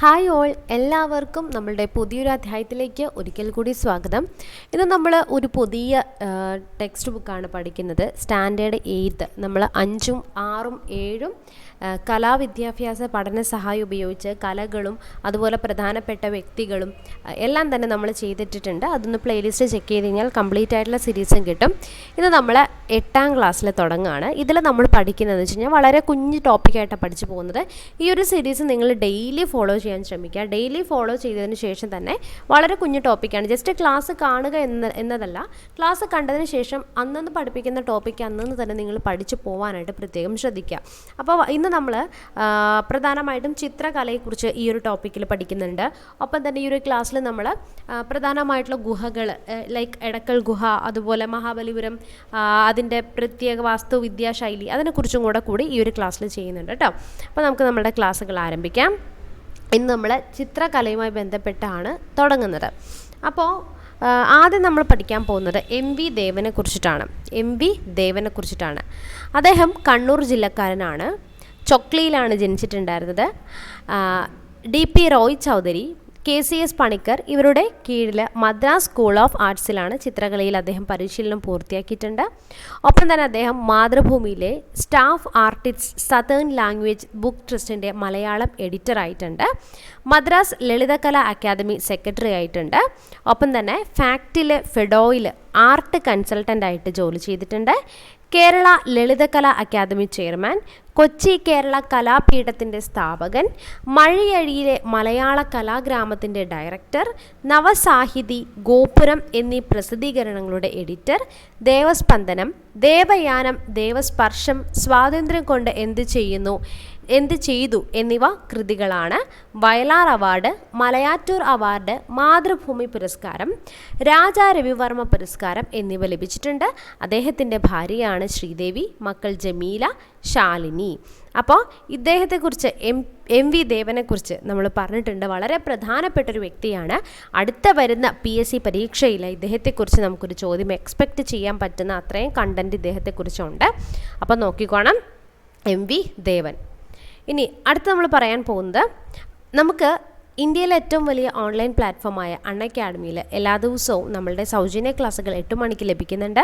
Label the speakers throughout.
Speaker 1: Hi all, എല്ലാവർക്കും നമ്മളുടെ പുതിയൊരു അധ്യായത്തിലേക്ക് ഒരിക്കൽ കൂടി സ്വാഗതം. ഇത് നമ്മൾ ഒരു പുതിയ ടെക്സ്റ്റ് ബുക്കാണ് പഠിക്കുന്നത്. സ്റ്റാൻഡേർഡ് 8 നമ്മൾ 5ഉം 6ഉം 7ഉം കലാവിദ്യാഭ്യാസ പഠന സഹായം ഉപയോഗിച്ച് കലകളും അതുപോലെ പ്രധാനപ്പെട്ട വ്യക്തികളും എല്ലാം തന്നെ നമ്മൾ ചെയ്തിട്ടുണ്ട്. അതൊന്ന് പ്ലേലിസ്റ്റ് ചെക്ക് ചെയ്ത് കഴിഞ്ഞാൽ കംപ്ലീറ്റ് ആയിട്ടുള്ള സീരീസും കിട്ടും. ഇത് നമ്മൾ 8ാം ക്ലാസ്സിൽ തുടങ്ങുകയാണ്. ഇതിൽ നമ്മൾ പഠിക്കുന്നതെന്ന് വെച്ച് കഴിഞ്ഞാൽ വളരെ കുഞ്ഞ് ടോപ്പിക്കായിട്ടാണ് പഠിച്ചു പോകുന്നത്. ഈ ഒരു സീരീസ് നിങ്ങൾ ഡെയിലി ഫോളോ ചെയ്യാൻ ശ്രമിക്കുക. ഡെയിലി ഫോളോ ചെയ്തതിന് ശേഷം തന്നെ വളരെ കുഞ്ഞു ടോപ്പിക്കാണ്. ജസ്റ്റ് ക്ലാസ് കാണുക എന്നതല്ല, ക്ലാസ് കണ്ടതിന് ശേഷം അന്നന്ന് പഠിപ്പിക്കുന്ന ടോപ്പിക്ക് അന്നന്ന് തന്നെ നിങ്ങൾ പഠിച്ചു പോകാനായിട്ട് പ്രത്യേകം ശ്രദ്ധിക്കുക. അപ്പോൾ ഇന്ന് നമ്മൾ പ്രധാനമായിട്ടും ചിത്രകലയെക്കുറിച്ച് ഈ ഒരു ടോപ്പിക്കിൽ പഠിക്കുന്നുണ്ട്. ഒപ്പം തന്നെ ഈ ഒരു ക്ലാസ്സിൽ നമ്മൾ പ്രധാനമായിട്ടുള്ള ഗുഹകൾ ലൈക്ക് എടക്കൽ ഗുഹ, അതുപോലെ മഹാബലിപുരം, അതിൻ്റെ പ്രത്യേക വാസ്തുവിദ്യാ ശൈലി, അതിനെക്കുറിച്ചും കൂടി ഈ ഒരു ക്ലാസ്സിൽ ചെയ്യുന്നുണ്ട് കേട്ടോ. അപ്പോൾ നമുക്ക് നമ്മുടെ ക്ലാസ്സുകൾ ആരംഭിക്കാം. ഇന്ന് നമ്മൾ ചിത്രകലയുമായി ബന്ധപ്പെട്ടാണ് തുടങ്ങുന്നത്. അപ്പോൾ ആദ്യം നമ്മൾ പഠിക്കാൻ പോകുന്നത് MV ദേവനെ കുറിച്ചിട്ടാണ്. അദ്ദേഹം കണ്ണൂർ ജില്ലക്കാരനാണ്. ചൊക്ലിയിലാണ് ജനിച്ചിട്ടുണ്ടായിരുന്നത്. DP റോയ് ചൗധരി, KCS പണിക്കർ ഇവരുടെ കീഴിൽ മദ്രാസ് സ്കൂൾ ഓഫ് ആർട്സിലാണ് ചിത്രകലയിൽ അദ്ദേഹം പരിശീലനം പൂർത്തിയാക്കിയിട്ടുണ്ട്. ഒപ്പം തന്നെ അദ്ദേഹം മാതൃഭൂമിയിലെ staff artist southern language book ട്രസ്റ്റിൻ്റെ മലയാളം എഡിറ്റർ ആയിട്ടുണ്ട്. മദ്രാസ് ലളിതകലാ അക്കാദമി സെക്രട്ടറി ആയിട്ടുണ്ട്. ഒപ്പം തന്നെ ഫാക്റ്റിലെ ഫെഡോയിൽ ആർട്ട് കൺസൾട്ടൻ്റ് ആയിട്ട് ജോലി ചെയ്തിട്ടുണ്ട്. കേരള ലളിതകലാ അക്കാദമി ചെയർമാൻ, കൊച്ചി കേരള കലാപീഠത്തിൻ്റെ സ്ഥാപകൻ, മഴയഴിയിലെ മലയാള കലാഗ്രാമത്തിൻ്റെ ഡയറക്ടർ, നവസാഹിതി, ഗോപുരം എന്നീ പ്രസിദ്ധീകരണങ്ങളുടെ എഡിറ്റർ, ദേവസ്പന്ദനം, ദേവയാനം, ദേവസ്പർശം, സ്വാതന്ത്ര്യം കൊണ്ട് എന്ത് ചെയ്തു എന്നിവ കൃതികളാണ്. വയലാർ അവാർഡ്, മലയാറ്റൂർ അവാർഡ്, മാതൃഭൂമി പുരസ്കാരം, രാജാ രവിവർമ്മ പുരസ്കാരം എന്നിവ ലഭിച്ചിട്ടുണ്ട്. അദ്ദേഹത്തിൻ്റെ ഭാര്യയാണ് ശ്രീദേവി, മക്കൾ ജമീല, ശാലിനി. അപ്പോൾ ഇദ്ദേഹത്തെക്കുറിച്ച് MV ദേവനെക്കുറിച്ച് നമ്മൾ പറഞ്ഞിട്ടുണ്ട്. വളരെ പ്രധാനപ്പെട്ടൊരു വ്യക്തിയാണ്. അടുത്ത വരുന്ന PSC പരീക്ഷയിൽ ഇദ്ദേഹത്തെക്കുറിച്ച് നമുക്കൊരു ചോദ്യം എക്സ്പെക്റ്റ് ചെയ്യാൻ പറ്റുന്ന അത്രയും കണ്ടൻറ്റ് ഇദ്ദേഹത്തെക്കുറിച്ചുണ്ട്. അപ്പോൾ നോക്കിക്കോണം, MV ദേവൻ. ഇനി അടുത്ത് നമ്മൾ പറയാൻ പോകുന്നത്, നമുക്ക് ഇന്ത്യയിലെ ഏറ്റവും വലിയ ഓൺലൈൻ പ്ലാറ്റ്ഫോമായ അൺഅക്കാഡമിയിൽ എല്ലാ ദിവസവും നമ്മളുടെ സൗജന്യ ക്ലാസ്സുകൾ 8 മണിക്ക് ലഭിക്കുന്നുണ്ട്.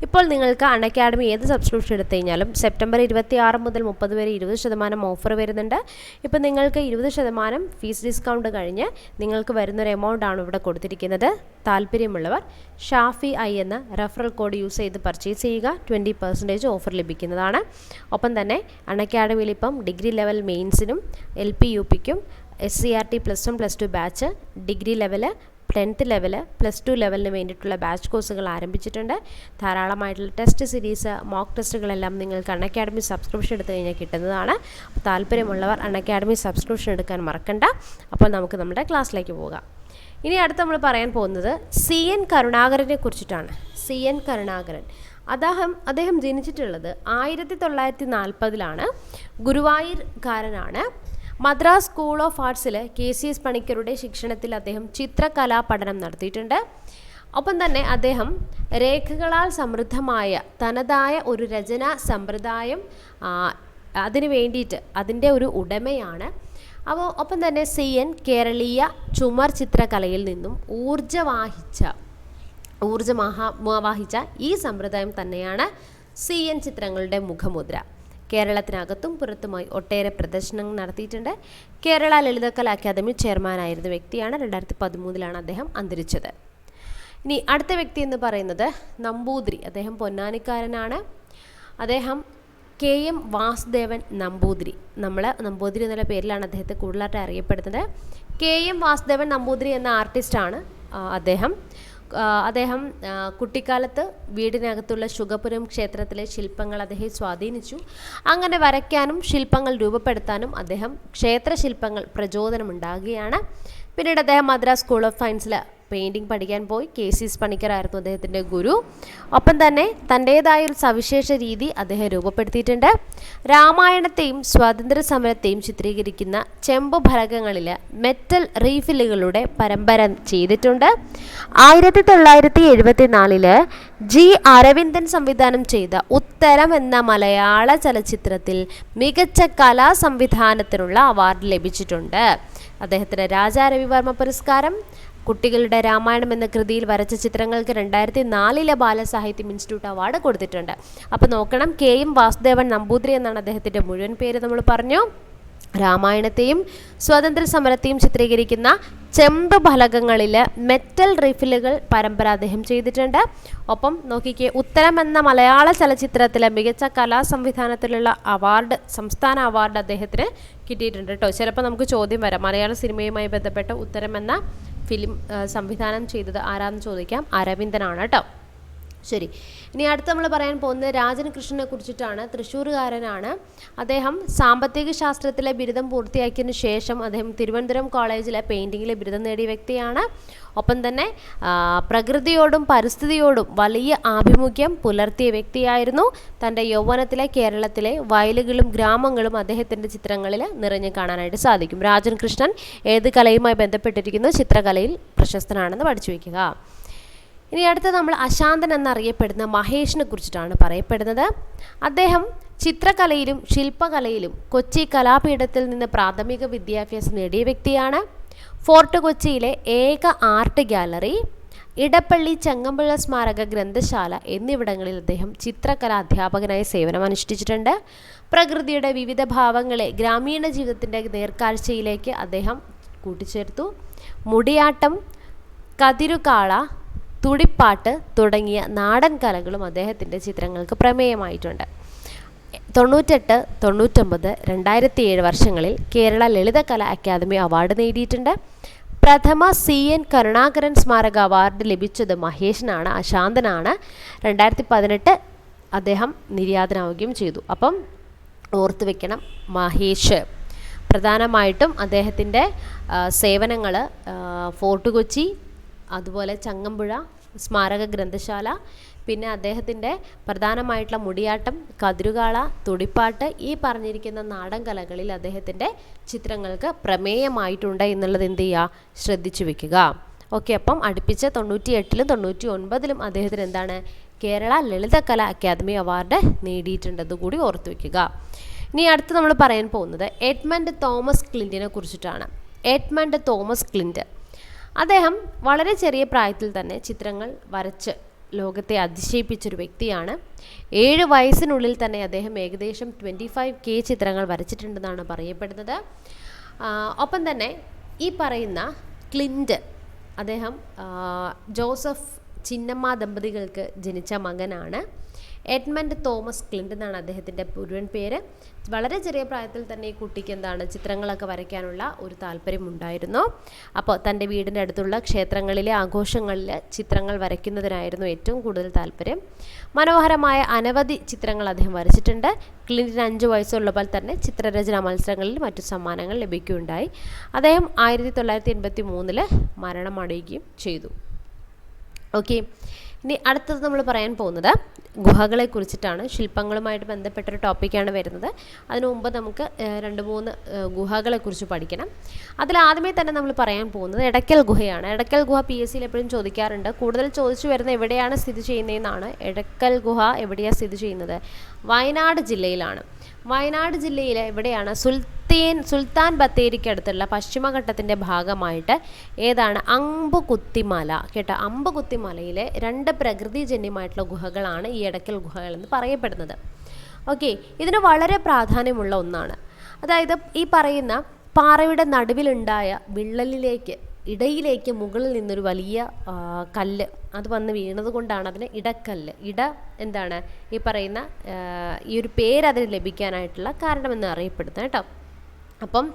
Speaker 1: ഇപ്പോൾ നിങ്ങൾക്ക് അൺഅക്കാഡമി ഏത് സബ്സ്ക്രിപ്ഷൻ എടുത്തു കഴിഞ്ഞാലും സെപ്റ്റംബർ 26 മുതൽ 30 വരെ 20% ഓഫർ വരുന്നുണ്ട്. ഇപ്പോൾ നിങ്ങൾക്ക് 20% ഫീസ് ഡിസ്കൗണ്ട് കഴിഞ്ഞ് നിങ്ങൾക്ക് വരുന്നൊരു എമൗണ്ട് ആണ് ഇവിടെ കൊടുത്തിരിക്കുന്നത്. താല്പര്യമുള്ളവർ ഷാഫി I എന്ന റെഫറൽ കോഡ് യൂസ് ചെയ്ത് പർച്ചേസ് ചെയ്യുക. 20% ഓഫർ ലഭിക്കുന്നതാണ്. ഒപ്പം തന്നെ അൺഅക്കാഡമിയിൽ ഇപ്പം ഡിഗ്രി ലെവൽ മെയിൻസിനും LP UPക്കും SCRT +1 +2 batch, degree level, 10th level, +2 ലെവലിന് വേണ്ടിയിട്ടുള്ള ബാച്ച് കോഴ്സുകൾ ആരംഭിച്ചിട്ടുണ്ട്. ധാരാളമായിട്ടുള്ള ടെസ്റ്റ് സീരീസ്, മോക്ക് ടെസ്റ്റുകളെല്ലാം നിങ്ങൾക്ക് അൺഅക്കാഡമി സബ്സ്ക്രിപ്ഷൻ എടുത്തു കഴിഞ്ഞാൽ കിട്ടുന്നതാണ്. അപ്പോൾ താല്പര്യമുള്ളവർ അൺഅക്കാഡമി സബ്സ്ക്രിപ്ഷൻ എടുക്കാൻ മറക്കണ്ട. അപ്പോൾ നമുക്ക് നമ്മുടെ ക്ലാസ്സിലേക്ക് പോകാം. ഇനി അടുത്ത് നമ്മൾ പറയാൻ പോകുന്നത് CN കരുണാകരനെ കുറിച്ചിട്ടാണ്. CN കരുണാകരൻ അദ്ദേഹം ജനിച്ചിട്ടുള്ളത് 1940 ഗുരുവായൂർക്കാരനാണ്. മദ്രാസ് സ്കൂൾ ഓഫ് ആർട്സിൽ KCS പണിക്കരുടെ ശിക്ഷണത്തിൽ അദ്ദേഹം ചിത്രകലാ പഠനം നടത്തിയിട്ടുണ്ട്. ഒപ്പം തന്നെ അദ്ദേഹം രേഖകളാൽ സമൃദ്ധമായ തനതായ ഒരു രചനാ സമ്പ്രദായം അതിനു വേണ്ടിയിട്ട് അതിൻ്റെ ഒരു ഉടമയാണ്. അപ്പോൾ ഒപ്പം തന്നെ CN കേരളീയ ചുമർ ചിത്രകലയിൽ നിന്നും ഊർജ്ജമാവാഹിച്ച ഈ സമ്പ്രദായം തന്നെയാണ് CN ചിത്രങ്ങളുടെ മുഖമുദ്ര. കേരളത്തിനകത്തും പുറത്തുമായി ഒട്ടേറെ പ്രദർശനങ്ങൾ നടത്തിയിട്ടുണ്ട്. കേരള ലളിതകലാ അക്കാദമി ചെയർമാനായിരുന്ന വ്യക്തിയാണ്. 2013 അദ്ദേഹം അന്തരിച്ചത്. ഇനി അടുത്ത വ്യക്തി എന്ന് പറയുന്നത് നമ്പൂതിരി. അദ്ദേഹം പൊന്നാനിക്കാരനാണ്. അദ്ദേഹം KM വാസുദേവൻ നമ്പൂതിരി. നമ്മൾ നമ്പൂതിരി എന്നുള്ള പേരിലാണ് അദ്ദേഹത്തെ കൂടുതലായിട്ട് അറിയപ്പെടുന്നത്. KM വാസുദേവൻ നമ്പൂതിരി എന്ന ആർട്ടിസ്റ്റാണ് അദ്ദേഹം കുട്ടിക്കാലത്ത് വീടിനകത്തുള്ള ശുഗപുരം ക്ഷേത്രത്തിലെ ശില്പങ്ങൾ അദ്ദേഹം സ്വാധീനിച്ചു. അങ്ങനെ വരയ്ക്കാനും ശില്പങ്ങൾ രൂപപ്പെടുത്താനും ക്ഷേത്രശില്പങ്ങൾ പ്രചോദനമുണ്ടാകുകയാണ്. പിന്നീട് അദ്ദേഹം മദ്രാസ് സ്കൂൾ ഓഫ് സയൻസിൽ പെയിൻറ്റിങ് പഠിക്കാൻ പോയി. KC പണിക്കരായിരുന്നു അദ്ദേഹത്തിൻ്റെ ഗുരു. ഒപ്പം തന്നെ തൻ്റേതായൊരു സവിശേഷ രീതി അദ്ദേഹം രൂപപ്പെടുത്തിയിട്ടുണ്ട്. രാമായണത്തെയും സ്വാതന്ത്ര്യ സമരത്തെയും ചിത്രീകരിക്കുന്ന ചെമ്പ് ഫലകങ്ങളിൽ മെറ്റൽ റീഫില്ലുകളുടെ പരമ്പര ചെയ്തിട്ടുണ്ട്. 1974 G. അരവിന്ദൻ സംവിധാനം ചെയ്ത ഉത്തരം എന്ന മലയാള ചലച്ചിത്രത്തിൽ മികച്ച കലാ സംവിധാനത്തിനുള്ള അവാർഡ് ലഭിച്ചിട്ടുണ്ട്. അദ്ദേഹത്തിന് രാജാ രവിവർമ്മ പുരസ്കാരം, കുട്ടികളുടെ രാമായണം എന്ന കൃതിയിൽ വരച്ച ചിത്രങ്ങൾക്ക് 2004 ബാലസാഹിത്യം ഇൻസ്റ്റിറ്റ്യൂട്ട് അവാർഡ് കൊടുത്തിട്ടുണ്ട്. അപ്പോൾ നോക്കണം, KM വാസുദേവൻ നമ്പൂതിരി എന്നാണ് അദ്ദേഹത്തിൻ്റെ മുഴുവൻ പേര്. നമ്മൾ പറഞ്ഞു, രാമായണത്തെയും സ്വാതന്ത്ര്യ സമരത്തെയും ചിത്രീകരിക്കുന്ന ചെമ്പ് ഫലകങ്ങളിൽ മെറ്റൽ റീഫിലുകൾ പരമ്പര അദ്ദേഹം ചെയ്തിട്ടുണ്ട്. ഒപ്പം നോക്കിക്കേ, ഉത്തരം എന്ന മലയാള ചലച്ചിത്രത്തിലെ മികച്ച കലാ സംവിധാനത്തിലുള്ള അവാർഡ്, സംസ്ഥാന അവാർഡ് അദ്ദേഹത്തിന് കിട്ടിയിട്ടുണ്ട് കേട്ടോ. ചിലപ്പോൾ നമുക്ക് ചോദ്യം വരാം, മലയാള സിനിമയുമായി ബന്ധപ്പെട്ട് ഉത്തരം എന്ന ഫിലിം സംവിധാനം ചെയ്തത് ആരാന്ന് ചോദിക്കാം. അരവിന്ദനാണ് കേട്ടോ. ശരി, ഇനി അടുത്ത് നമ്മൾ പറയാൻ പോകുന്നത് രാജൻ കൃഷ്ണനെ കുറിച്ചിട്ടാണ്. തൃശ്ശൂരുകാരനാണ് അദ്ദേഹം. സാമ്പത്തിക ശാസ്ത്രത്തിലെ ബിരുദം പൂർത്തിയാക്കിയതിന് ശേഷം അദ്ദേഹം തിരുവനന്തപുരം കോളേജിലെ പെയിൻറ്റിങ്ങിലെ ബിരുദം നേടിയ വ്യക്തിയാണ്. ഒപ്പം തന്നെ പ്രകൃതിയോടും പരിസ്ഥിതിയോടും വലിയ ആഭിമുഖ്യം പുലർത്തിയ വ്യക്തിയായിരുന്നു. തൻ്റെ യൗവനത്തിലെ കേരളത്തിലെ വയലുകളും ഗ്രാമങ്ങളും അദ്ദേഹത്തിൻ്റെ ചിത്രങ്ങളിൽ നിറഞ്ഞു കാണാനായിട്ട് സാധിക്കും. രാജൻ കൃഷ്ണൻ ഏത് കലയുമായി ബന്ധപ്പെട്ടിരിക്കുന്നു? ചിത്രകലയിൽ പ്രശസ്തനാണെന്ന് പഠിച്ചു വയ്ക്കുക. ഇനി അടുത്ത നമ്മൾ അശാന്തൻ എന്നറിയപ്പെടുന്ന മഹേഷിനെ കുറിച്ചിട്ടാണ് പറയപ്പെടുന്നത്. അദ്ദേഹം ചിത്രകലയിലും ശില്പകലയിലും കൊച്ചി കലാപീഠത്തിൽ നിന്ന് പ്രാഥമിക വിദ്യാഭ്യാസം നേടിയ വ്യക്തിയാണ്. ഫോർട്ട് കൊച്ചിയിലെ ഏക ആർട്ട് ഗാലറി, ഇടപ്പള്ളി ചെങ്ങമ്പുഴ സ്മാരക ഗ്രന്ഥശാല എന്നിവിടങ്ങളിൽ അദ്ദേഹം ചിത്രകലാ അധ്യാപകനായി സേവനമനുഷ്ഠിച്ചിട്ടുണ്ട്. പ്രകൃതിയുടെ വിവിധ ഭാവങ്ങളെ ഗ്രാമീണ ജീവിതത്തിൻ്റെ നേർക്കാഴ്ചയിലേക്ക് അദ്ദേഹം കൂട്ടിച്ചേർത്തു. മുടിയാട്ടം, കതിരുകാള, തുടിപ്പാട്ട് തുടങ്ങിയ നാടൻ കലകളും അദ്ദേഹത്തിൻ്റെ ചിത്രങ്ങൾക്ക് പ്രമേയമായിട്ടുണ്ട്. 98, 99, 2007 വർഷങ്ങളിൽ കേരള ലളിതകലാ അക്കാദമി അവാർഡ് നേടിയിട്ടുണ്ട്. പ്രഥമ CN കരുണാകരൻ സ്മാരക അവാർഡ് ലഭിച്ചത് മഹേഷിനാണ്, അശാന്തനാണ്. 2018 അദ്ദേഹം നിര്യാതനാവുകയും ചെയ്തു. അപ്പം ഓർത്ത് വെക്കണം, മഹേഷ്. പ്രധാനമായിട്ടും അദ്ദേഹത്തിൻ്റെ സേവനങ്ങൾ ഫോർട്ട് കൊച്ചി, അതുപോലെ ചങ്ങമ്പുഴ സ്മാരക ഗ്രന്ഥശാല, പിന്നെ അദ്ദേഹത്തിൻ്റെ പ്രധാനമായിട്ടുള്ള മുടിയാട്ടം, കതിരുകാള, തുടിപ്പാട്ട്, ഈ പറഞ്ഞിരിക്കുന്ന നാടൻ കലകളിൽ അദ്ദേഹത്തിൻ്റെ ചിത്രങ്ങൾക്ക് പ്രമേയമായിട്ടുണ്ട് എന്നുള്ളത് എന്ത് ചെയ്യുക, ശ്രദ്ധിച്ചു വെക്കുക. ഓക്കെ, അപ്പം അടുപ്പിച്ച് 98-ലും 99-ലും അദ്ദേഹത്തിന് എന്താണ്, കേരള ലളിതകലാ അക്കാദമി അവാർഡ് നേടിയിട്ടുണ്ടെന്ന് കൂടി ഓർത്തു വയ്ക്കുക. ഇനി അടുത്ത് നമ്മൾ പറയാൻ പോകുന്നത് എഡ്മണ്ട് തോമസ് ക്ലിൻറ്റിനെ കുറിച്ചിട്ടാണ്. എഡ്മണ്ട് തോമസ് ക്ലിൻറ്റ് അദ്ദേഹം വളരെ ചെറിയ പ്രായത്തിൽ തന്നെ ചിത്രങ്ങൾ വരച്ച് ലോകത്തെ അതിശയിപ്പിച്ചൊരു വ്യക്തിയാണ്. 7 വയസ്സിനുള്ളിൽ തന്നെ അദ്ദേഹം ഏകദേശം 25K ചിത്രങ്ങൾ വരച്ചിട്ടുണ്ടെന്നാണ് പറയപ്പെടുന്നത്. ഒപ്പം തന്നെ ഈ പറയുന്ന ക്ലിൻറ്റ് അദ്ദേഹം ജോസഫ് ചിന്നമ്മ ദമ്പതികൾക്ക് ജനിച്ച മകനാണ്. എഡ്മണ്ട് തോമസ് ക്ലിൻറ്റ് എന്നാണ് അദ്ദേഹത്തിൻ്റെ മുഴുവൻ പേര്. വളരെ ചെറിയ പ്രായത്തിൽ തന്നെ ഈ കുട്ടിക്ക് എന്താണ്, ചിത്രങ്ങളൊക്കെ വരയ്ക്കാനുള്ള ഒരു താല്പര്യമുണ്ടായിരുന്നു. അപ്പോൾ തൻ്റെ വീടിൻ്റെ അടുത്തുള്ള ക്ഷേത്രങ്ങളിലെ ആഘോഷങ്ങളിൽ ചിത്രങ്ങൾ വരയ്ക്കുന്നതിനായിരുന്നു ഏറ്റവും കൂടുതൽ താല്പര്യം. മനോഹരമായ അനവധി ചിത്രങ്ങൾ അദ്ദേഹം വരച്ചിട്ടുണ്ട്. ക്ലിൻറ്റിന് 5 വയസ്സുള്ളപ്പോൾ തന്നെ ചിത്രരചനാ മത്സരങ്ങളിൽ മറ്റു സമ്മാനങ്ങൾ ലഭിക്കുകയുണ്ടായി. അദ്ദേഹം 1983 മരണമടയുകയും ചെയ്തു. ഓക്കെ, ഇനി അടുത്തത് നമ്മൾ പറയാൻ പോകുന്നത് ഗുഹകളെ കുറിച്ചിട്ടാണ്. ശില്പങ്ങളുമായിട്ട് ബന്ധപ്പെട്ടൊരു ടോപ്പിക്കാണ് വരുന്നത്. അതിനു മുമ്പ് നമുക്ക് 2-3 ഗുഹകളെ കുറിച്ച് പഠിക്കണം. അതിലാദ്യമേ തന്നെ നമ്മൾ പറയാൻ പോകുന്നത് എടക്കൽ ഗുഹയാണ്. എടക്കൽ ഗുഹ PSCയിൽ എപ്പോഴും ചോദിക്കാറുണ്ട്. കൂടുതൽ ചോദിച്ചു വരുന്നത് എവിടെയാണ് സ്ഥിതി ചെയ്യുന്നതെന്നാണ്. എടക്കൽ ഗുഹ എവിടെയാണ് സ്ഥിതി ചെയ്യുന്നത്? വയനാട് ജില്ലയിലാണ്. വയനാട് ജില്ലയിലെ എവിടെയാണ്? സുൽത്താൻ ബത്തേരിക്ക് അടുത്തുള്ള പശ്ചിമഘട്ടത്തിൻ്റെ ഭാഗമായിട്ട് ഏതാണ്? അമ്പുകുത്തിമല. കേട്ടോ, അമ്പുകുത്തിമലയിലെ 2 പ്രകൃതിജന്യമായിട്ടുള്ള ഗുഹകളാണ് ഈ എടക്കൽ ഗുഹകൾ എന്ന് പറയപ്പെടുന്നത്. ഓക്കെ, ഇതിന് വളരെ പ്രാധാന്യമുള്ള ഒന്നാണ്. അതായത് ഈ പറയുന്ന പാറയുടെ നടുവിലുണ്ടായ വിള്ളലിലേക്ക് ഇടയിലേക്ക് മുകളിൽ നിന്നൊരു വലിയ കല്ല് അത് വന്ന് വീണത് കൊണ്ടാണ് അതിന് ഇടക്കല്ല്, എന്താണ് ഈ പറയുന്ന ഈ ഒരു പേര് അതിന് ലഭിക്കാനായിട്ടുള്ള കാരണമെന്ന് അറിയപ്പെടുന്നത് കേട്ടോ. അപ്പം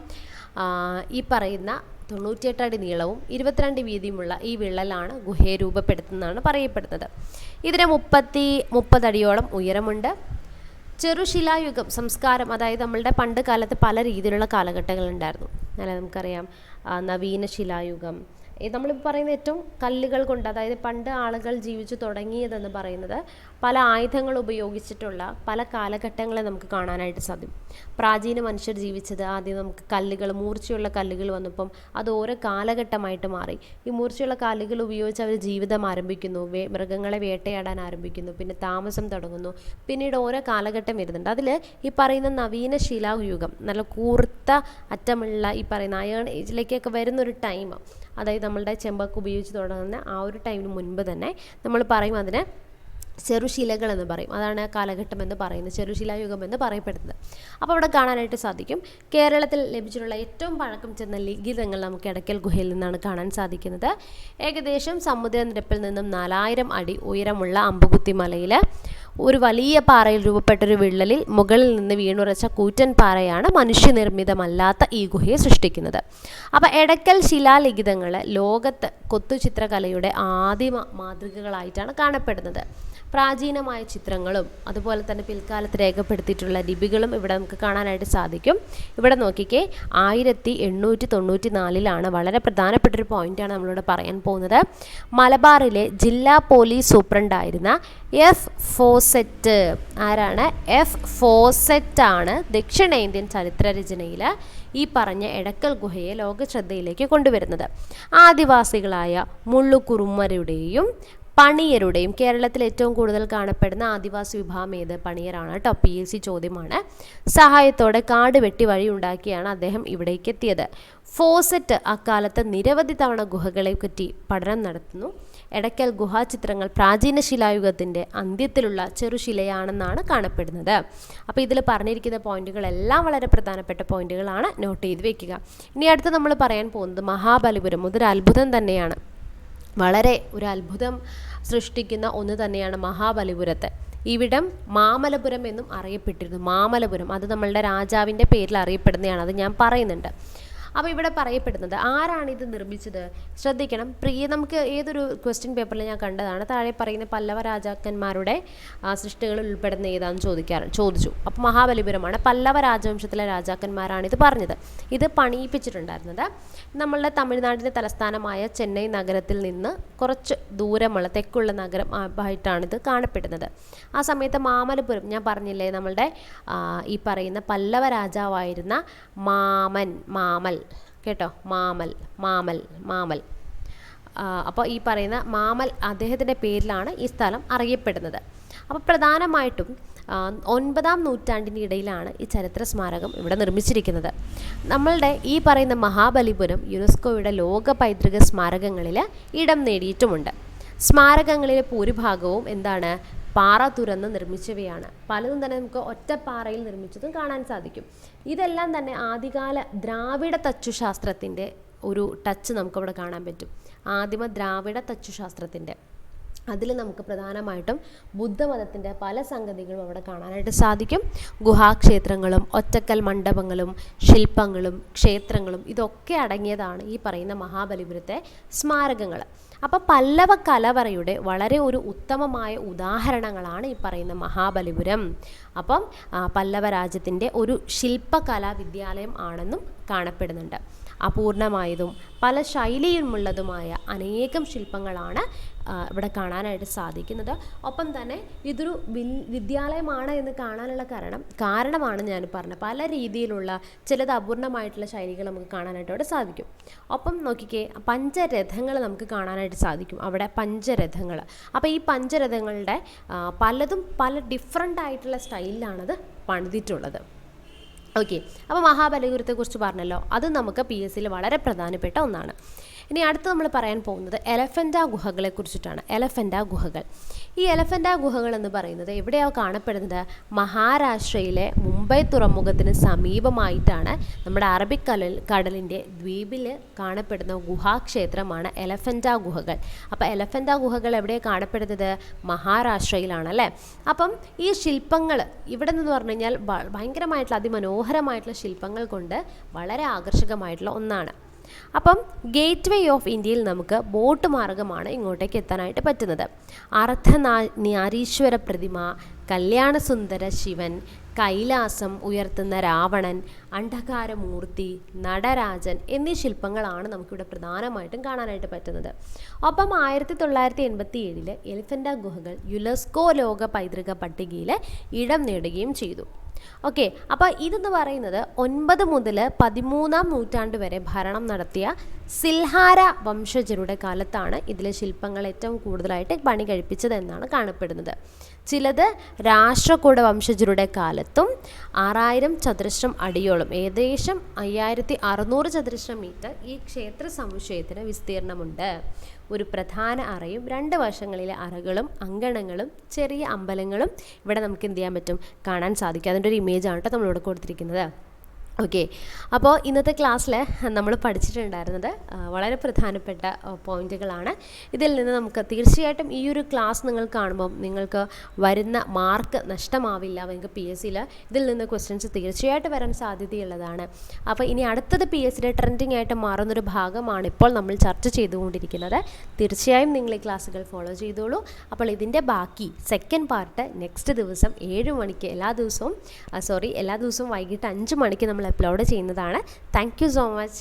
Speaker 1: ഈ പറയുന്ന 98 അടി നീളവും 22 വീതിയുമുള്ള ഈ വിള്ളലാണ് ഗുഹയെ രൂപപ്പെടുത്തുന്നതാണ് പറയപ്പെടുന്നത്. ഇതിന് 30 അടിയോളം ഉയരമുണ്ട്. ചെറുശിലായുഗം സംസ്കാരം, അതായത് നമ്മളുടെ പണ്ട് കാലത്ത് പല രീതിയിലുള്ള കാലഘട്ടങ്ങളുണ്ടായിരുന്നു. അല്ല, നമുക്കറിയാം നവീന ശിലായുഗം, നമ്മളിപ്പോൾ പറയുന്ന ഏറ്റവും കല്ലുകൾ കൊണ്ട്, അതായത് പണ്ട് ആളുകൾ ജീവിച്ചു തുടങ്ങിയതെന്ന് പറയുന്നത് പല ആയുധങ്ങൾ ഉപയോഗിച്ചിട്ടുള്ള പല കാലഘട്ടങ്ങളെ നമുക്ക് കാണാനായിട്ട് സാധിക്കും. പ്രാചീന മനുഷ്യർ ജീവിച്ചത് ആദ്യം നമുക്ക് കല്ലുകൾ, മൂർച്ചയുള്ള കല്ലുകൾ വന്നപ്പം അത് ഓരോ കാലഘട്ടമായിട്ട് മാറി. ഈ മൂർച്ചയുള്ള കല്ലുകൾ ഉപയോഗിച്ച് അവർ ജീവിതം ആരംഭിക്കുന്നു, മൃഗങ്ങളെ വേട്ടയാടാൻ ആരംഭിക്കുന്നു, പിന്നെ താമസം തുടങ്ങുന്നു, പിന്നീട് ഓരോ കാലഘട്ടം വരുന്നുണ്ട്. അതിൽ ഈ പറയുന്ന നവീന ശിലായുഗം, നല്ല കൂർത്ത അറ്റമുള്ള ഈ പറയുന്ന അയേൺ ഏജിലേക്കൊക്കെ വരുന്നൊരു ടൈം, അതായത് നമ്മളുടെ ചെമ്പൊക്കെ ഉപയോഗിച്ച് തുടങ്ങുന്ന ആ ഒരു ടൈമിന് മുൻപ് തന്നെ നമ്മൾ പറയും അതിനെ ചെറുശിലകൾ എന്ന് പറയും. അതാണ് കാലഘട്ടം എന്ന് പറയുന്നത്, ചെറുശിലായുഗം എന്ന് പറയപ്പെടുന്നത്. അപ്പോൾ അവിടെ കാണാനായിട്ട് സാധിക്കും കേരളത്തിൽ ലഭിച്ചിട്ടുള്ള ഏറ്റവും പഴക്കം ചെന്ന ലിഖിതങ്ങൾ നമുക്ക് എടക്കൽ ഗുഹയിൽ നിന്നാണ് കാണാൻ സാധിക്കുന്നത്. ഏകദേശം സമുദ്രനിരപ്പിൽ നിന്നും 4000 അടി ഉയരമുള്ള അമ്പുകുത്തി മലയിൽ ഒരു വലിയ പാറയിൽ രൂപപ്പെട്ടൊരു വിള്ളലിൽ മുകളിൽ നിന്ന് വീണുറച്ച കൂറ്റൻ പാറയാണ് മനുഷ്യനിർമ്മിതമല്ലാത്ത ഈ ഗുഹയെ സൃഷ്ടിക്കുന്നത്. അപ്പോൾ എടക്കൽ ശിലാലിഖിതങ്ങൾ ലോകത്ത് കൊത്തുചിത്രകലയുടെ ആദിമ മാതൃകകളായിട്ടാണ് കാണപ്പെടുന്നത്. പ്രാചീനമായ ചിത്രങ്ങളും അതുപോലെ തന്നെ പിൽക്കാലത്ത് രേഖപ്പെടുത്തിയിട്ടുള്ള ലിപികളും ഇവിടെ നമുക്ക് കാണാനായിട്ട് സാധിക്കും. ഇവിടെ നോക്കിക്കേ, 1894 വളരെ പ്രധാനപ്പെട്ടൊരു പോയിന്റാണ് നമ്മളിവിടെ പറയാൻ പോകുന്നത്. മലബാറിലെ ജില്ലാ പോലീസ് സൂപ്രണ്ടായിരുന്ന എഫ് ഫോസെറ്റ്, ആരാണ്? എഫ് ഫോസെറ്റ് ആണ് ദക്ഷിണേന്ത്യൻ ചരിത്രരചനയിൽ ഈ പറഞ്ഞ എടക്കൽ ഗുഹയെ ലോകശ്രദ്ധയിലേക്ക് കൊണ്ടുവരുന്നത്. ആദിവാസികളായ മുള്ളുകുറുമരുടെയും പണിയരുടെയും, കേരളത്തിൽ ഏറ്റവും കൂടുതൽ കാണപ്പെടുന്ന ആദിവാസി വിഭാഗം ഏത്? പണിയരാണ് കേട്ടോ. PSC ചോദ്യമാണ്. സഹായത്തോടെ കാട് വെട്ടി വഴി ഉണ്ടാക്കിയാണ് അദ്ദേഹം ഇവിടേക്ക് എത്തിയത്. ഫോസെറ്റ് അക്കാലത്ത് നിരവധി തവണ ഗുഹകളെ പറ്റി പഠനം നടത്തുന്നു. എടക്കൽ ഗുഹാചിത്രങ്ങൾ പ്രാചീന ശിലായുഗത്തിൻ്റെ അന്ത്യത്തിലുള്ള ചെറുശിലയാണെന്നാണ് കാണപ്പെടുന്നത്. അപ്പോൾ ഇതിൽ പറഞ്ഞിരിക്കുന്ന പോയിന്റുകളെല്ലാം വളരെ പ്രധാനപ്പെട്ട പോയിന്റുകളാണ്, നോട്ട് ചെയ്ത് വെക്കുക. ഇനി അടുത്ത് നമ്മൾ പറയാൻ പോകുന്നത് മഹാബലിപുരം. ഇതൊരു അത്ഭുതം തന്നെയാണ്, വളരെ ഒരു അത്ഭുതം സൃഷ്ടിക്കുന്ന ഒന്ന് തന്നെയാണ് മഹാബലിപുരത്തെ. ഇവിടം മാമലപുരം എന്നും അറിയപ്പെട്ടിരുന്നു. മാമലപുരം അത് നമ്മളുടെ രാജാവിൻ്റെ പേരിൽ അറിയപ്പെടുന്നതാണ്, അത് ഞാൻ പറയുന്നുണ്ട്. അപ്പോൾ ഇവിടെ പറയപ്പെടുന്നത് ആരാണ് ഇത് നിർമ്മിച്ചത്? ശ്രദ്ധിക്കണം, നമുക്ക് ഏതൊരു ക്വസ്റ്റ്യൻ പേപ്പറിൽ ഞാൻ കണ്ടതാണ്, താഴെ പറയുന്ന പല്ലവ രാജാക്കന്മാരുടെ സൃഷ്ടികളിൽ ഉൾപ്പെടുന്ന ഏതാണെന്ന് ചോദിച്ചു. അപ്പോൾ മഹാബലിപുരമാണ്. പല്ലവ രാജവംശത്തിലെ രാജാക്കന്മാരാണ് ഇത് പറഞ്ഞത്. ഇത് പണിയിപ്പിച്ചിട്ടുണ്ടായിരുന്നത് നമ്മളുടെ തമിഴ്നാടിൻ്റെ തലസ്ഥാനമായ ചെന്നൈ നഗരത്തിൽ നിന്ന് കുറച്ച് ദൂരമുള്ള തെക്കുള്ള നഗരം ആയിട്ടാണിത് കാണപ്പെടുന്നത്. ആ സമയത്ത് മാമലപുരം, ഞാൻ പറഞ്ഞില്ലേ നമ്മളുടെ ഈ പറയുന്ന പല്ലവ രാജാവായിരുന്ന മാമൽ കേട്ടോ, മാമൽ. അപ്പോൾ ഈ പറയുന്ന മാമൽ അദ്ദേഹത്തിൻ്റെ പേരിലാണ് ഈ സ്ഥലം അറിയപ്പെടുന്നത്. അപ്പോൾ പ്രധാനമായിട്ടും 9ാം നൂറ്റാണ്ടിൻ്റെ ഇടയിലാണ് ഈ ചരിത്ര സ്മാരകം ഇവിടെ നിർമ്മിച്ചിരിക്കുന്നത്. നമ്മളുടെ ഈ പറയുന്ന മഹാബലിപുരം യുനെസ്കോയുടെ ലോക പൈതൃക സ്മാരകങ്ങളിൽ ഇടം നേടിയിട്ടുമുണ്ട്. സ്മാരകങ്ങളിലെ ഭൂരിഭാഗവും എന്താണ്? പാറ തുറന്ന് നിർമ്മിച്ചവയാണ്. പലതും തന്നെ നമുക്ക് ഒറ്റപ്പാറയിൽ നിർമ്മിച്ചതും കാണാൻ സാധിക്കും. ഇതെല്ലാം തന്നെ ആദ്യകാല ദ്രാവിഡ തച്ചുശാസ്ത്രത്തിൻ്റെ ഒരു ടച്ച് നമുക്കവിടെ കാണാൻ പറ്റും. ആദിമ ദ്രാവിഡ തച്ചുശാസ്ത്രത്തിൻ്റെ അതിൽ നമുക്ക് പ്രധാനമായിട്ടും ബുദ്ധമതത്തിൻ്റെ പല സംഗതികളും അവിടെ കാണാനായിട്ട് സാധിക്കും. ഗുഹാക്ഷേത്രങ്ങളും ഒറ്റക്കൽ മണ്ഡപങ്ങളും ശില്പങ്ങളും ക്ഷേത്രങ്ങളും ഇതൊക്കെ അടങ്ങിയതാണ് ഈ പറയുന്ന മഹാബലിപുരത്തെ സ്മാരകങ്ങൾ. അപ്പോൾ പല്ലവ കലവറയുടെ വളരെ ഒരു ഉത്തമമായ ഉദാഹരണങ്ങളാണ് ഈ പറയുന്ന മഹാബലിപുരം. അപ്പം പല്ലവ രാജ്യത്തിൻ്റെ ഒരു ശില്പകലാ വിദ്യാലയം ആണെന്നും കാണപ്പെടുന്നുണ്ട്. അപൂർണമായതും പല ശൈലിയുമുള്ളതുമായ അനേകം ശില്പങ്ങളാണ് ഇവിടെ കാണാനായിട്ട് സാധിക്കുന്നത്. ഒപ്പം തന്നെ ഇതൊരു വിദ്യാലയമാണ് എന്ന് കാണാനുള്ള കാരണമാണ് ഞാൻ പറഞ്ഞത്. പല രീതിയിലുള്ള ചിലത് അപൂർണമായിട്ടുള്ള ശൈലികൾ നമുക്ക് കാണാനായിട്ട് അവിടെ സാധിക്കും. ഒപ്പം നോക്കിക്കേ, പഞ്ചരഥങ്ങൾ നമുക്ക് കാണാനായിട്ട് സാധിക്കും അവിടെ, പഞ്ചരഥങ്ങൾ. അപ്പോൾ ഈ പഞ്ചരഥങ്ങളുടെ പലതും പല ഡിഫറെൻ്റ് ആയിട്ടുള്ള സ്റ്റൈലിലാണത് പണിതിട്ടുള്ളത്. ഓക്കെ, അപ്പോൾ മഹാബലിപുരത്തെക്കുറിച്ച് പറഞ്ഞല്ലോ, അത് നമുക്ക് PSCയിൽ വളരെ പ്രധാനപ്പെട്ട ഒന്നാണ്. ഇനി അടുത്ത് നമ്മൾ പറയാൻ പോകുന്നത് എലഫൻ്റ ഗുഹകളെ കുറിച്ചിട്ടാണ്. എലഫൻ്റ ഗുഹകൾ, ഈ എലഫൻ്റ ഗുഹകൾ എന്ന് പറയുന്നത് എവിടെയാണ് കാണപ്പെടുന്നത്? മഹാരാഷ്ട്രയിലെ മുംബൈ തുറമുഖത്തിന് സമീപമായിട്ടാണ് നമ്മുടെ അറബിക്കടലിൻ്റെ ദ്വീപിൽ കാണപ്പെടുന്ന ഗുഹാക്ഷേത്രമാണ് എലഫൻ്റ ഗുഹകൾ. അപ്പോൾ എലഫൻ്റ ഗുഹകൾ എവിടെയാണ് കാണപ്പെടുന്നത്? മഹാരാഷ്ട്രയിലാണല്ലേ. അപ്പം ഈ ശില്പങ്ങൾ ഇവിടെ നിന്ന് പറഞ്ഞു കഴിഞ്ഞാൽ ഭയങ്കരമായിട്ടുള്ള അതിമനോഹരമായിട്ടുള്ള ശില്പങ്ങൾ കൊണ്ട് വളരെ ആകർഷകമായിട്ടുള്ള ഒന്നാണ്. അപ്പം ഗേറ്റ് വേ ഓഫ് ഇന്ത്യയിൽ നമുക്ക് ബോട്ട് മാർഗമാണ് ഇങ്ങോട്ടേക്ക് എത്താനായിട്ട് പറ്റുന്നത്. അർദ്ധനാരീശ്വര പ്രതിമ, കല്യാണസുന്ദര ശിവൻ, കൈലാസം ഉയർത്തുന്ന രാവണൻ, അന്ധകാരമൂർത്തി, നടരാജൻ എന്നീ ശില്പങ്ങളാണ് നമുക്കിവിടെ പ്രധാനമായിട്ടും കാണാനായിട്ട് പറ്റുന്നത്. ഒപ്പം 1987 എലിഫൻ്റ ഗുഹകൾ യുനെസ്കോ ലോക പൈതൃക പട്ടികയിൽ ഇടം നേടുകയും ചെയ്തു. ഓക്കെ, അപ്പോൾ ഇതെന്ന് പറയുന്നത് 9 മുതൽ 13-ാം നൂറ്റാണ്ട് വരെ ഭരണം നടത്തിയ സിൽഹാര വംശജരുടെ കാലത്താണ് ഇതിലെ ശില്പങ്ങൾ ഏറ്റവും കൂടുതലായിട്ട് പണി കഴിപ്പിച്ചതെന്നാണ് കാണപ്പെടുന്നത്. ചിലത് രാഷ്ട്രകൂട വംശജരുടെ കാലത്തും 6000 ചതുരശ്രം അടിയോളം, ഏകദേശം 5600 ചതുരശ്ര മീറ്റർ ഈ ക്ഷേത്ര സമുച്ചയത്തിന് വിസ്തീർണമുണ്ട്. ഒരു പ്രധാന അറയും 2 വശങ്ങളിലെ അറകളും അങ്കണങ്ങളും ചെറിയ അമ്പലങ്ങളും ഇവിടെ നമുക്ക് എന്ത് ചെയ്യാൻ പറ്റും, കാണാൻ സാധിക്കും. അതിൻ്റെ ഒരു ഇമേജാണ് കേട്ടോ നമ്മളിവിടെ കൊടുത്തിരിക്കുന്നത്. ഓക്കെ, അപ്പോൾ ഇന്നത്തെ ക്ലാസ്സിൽ നമ്മൾ പഠിച്ചിട്ടുണ്ടായിരുന്നത് വളരെ പ്രധാനപ്പെട്ട പോയിന്റുകളാണ്. ഇതിൽ നിന്ന് നമുക്ക് തീർച്ചയായിട്ടും ഈ ഒരു ക്ലാസ് നിങ്ങൾ കാണുമ്പം നിങ്ങൾക്ക് വരുന്ന മാർക്ക് നഷ്ടമാവില്ല. നിങ്ങൾക്ക് PSCയിൽ ഇതിൽ നിന്ന് ക്വസ്റ്റ്യൻസ് തീർച്ചയായിട്ടും വരാൻ സാധ്യതയുള്ളതാണ്. അപ്പോൾ ഇനി അടുത്തത് PSCയുടെ ട്രെൻഡിങ് ആയിട്ട് മാറുന്നൊരു ഭാഗമാണ് ഇപ്പോൾ നമ്മൾ ചർച്ച ചെയ്തുകൊണ്ടിരിക്കുന്നത്. തീർച്ചയായും നിങ്ങൾ ഈ ക്ലാസ്സുകൾ ഫോളോ ചെയ്തോളൂ. അപ്പോൾ ഇതിൻ്റെ ബാക്കി സെക്കൻഡ് പാർട്ട് നെക്സ്റ്റ് ദിവസം 7 മണിക്ക് എല്ലാ ദിവസവും വൈകിട്ട് 5 മണിക്ക് നമ്മൾ അപ്ലോഡ് ചെയ്യുന്നതാണ്. Thank you so much.